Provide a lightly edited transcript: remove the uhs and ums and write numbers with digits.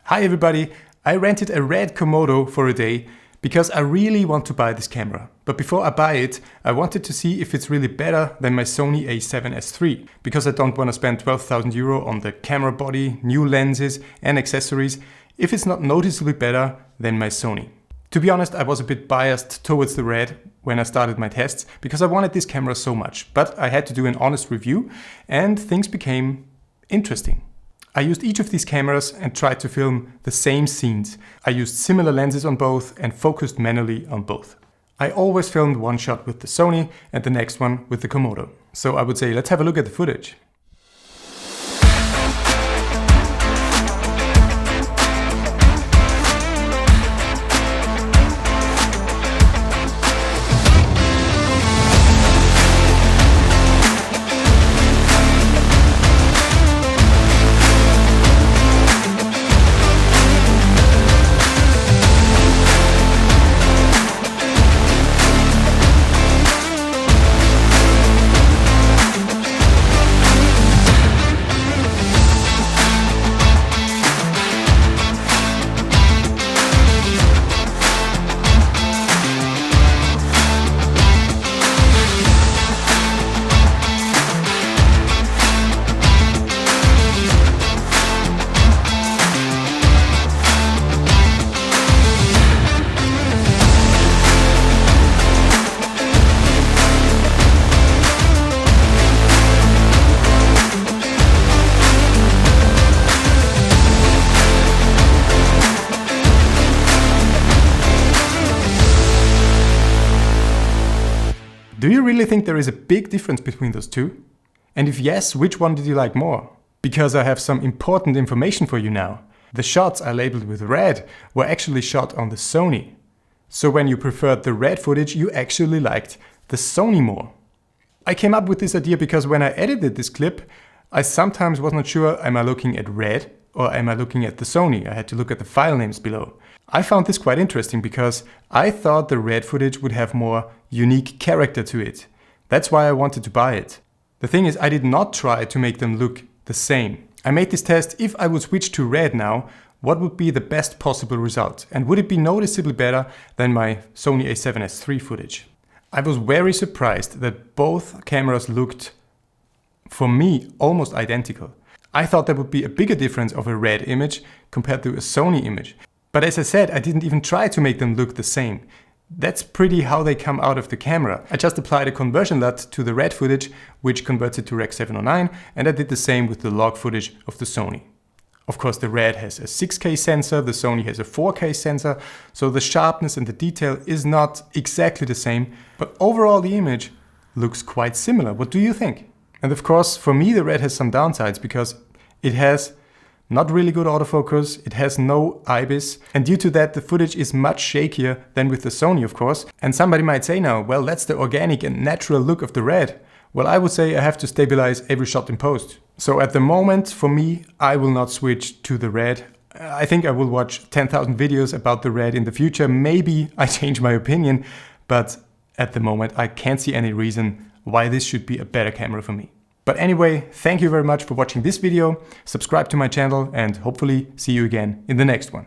Hi everybody, I rented a RED Komodo for a day because I really want to buy this camera. But before I buy it, I wanted to see if it's really better than my Sony A7S III, because I don't want to spend 12,000 euro on the camera body, new lenses and accessories if it's not noticeably better than my Sony. To be honest, I was a bit biased towards the RED when I started my tests because I wanted this camera so much, but I had to do an honest review and things became interesting. I used each of these cameras and tried to film the same scenes. I used similar lenses on both and focused manually on both. I always filmed one shot with the Sony and the next one with the Komodo. So I would say let's have a look at the footage. Do you really think there is a big difference between those two? And if yes, which one did you like more? Because I have some important information for you now. The shots I labeled with RED were actually shot on the Sony. So when you preferred the RED footage, you actually liked the Sony more. I came up with this idea because when I edited this clip, I sometimes was not sure, am I looking at RED or am I looking at the Sony? I had to look at the file names below. I found this quite interesting because I thought the RED footage would have more unique character to it. That's why I wanted to buy it. The thing is, I did not try to make them look the same. I made this test, if I would switch to RED now, what would be the best possible result? And would it be noticeably better than my Sony A7S III footage? I was very surprised that both cameras looked, for me, almost identical. I thought there would be a bigger difference of a RED image compared to a Sony image. But as I said, I didn't even try to make them look the same. That's pretty how they come out of the camera. I just applied a conversion LUT to the RED footage, which converts it to Rec. 709, and I did the same with the log footage of the Sony. Of course, the RED has a 6K sensor, the Sony has a 4K sensor, so the sharpness and the detail is not exactly the same, but overall the image looks quite similar. What do you think? And of course, for me the RED has some downsides because it has not really good autofocus, it has no IBIS, and due to that the footage is much shakier than with the Sony, of course. And somebody might say now, well, that's the organic and natural look of the RED. Well, I would say I have to stabilize every shot in post. So at the moment, for me, I will not switch to the RED. I think I will watch 10,000 videos about the RED in the future. Maybe I change my opinion, but at the moment I can't see any reason why this should be a better camera for me. But anyway, thank you very much for watching this video, subscribe to my channel and hopefully see you again in the next one.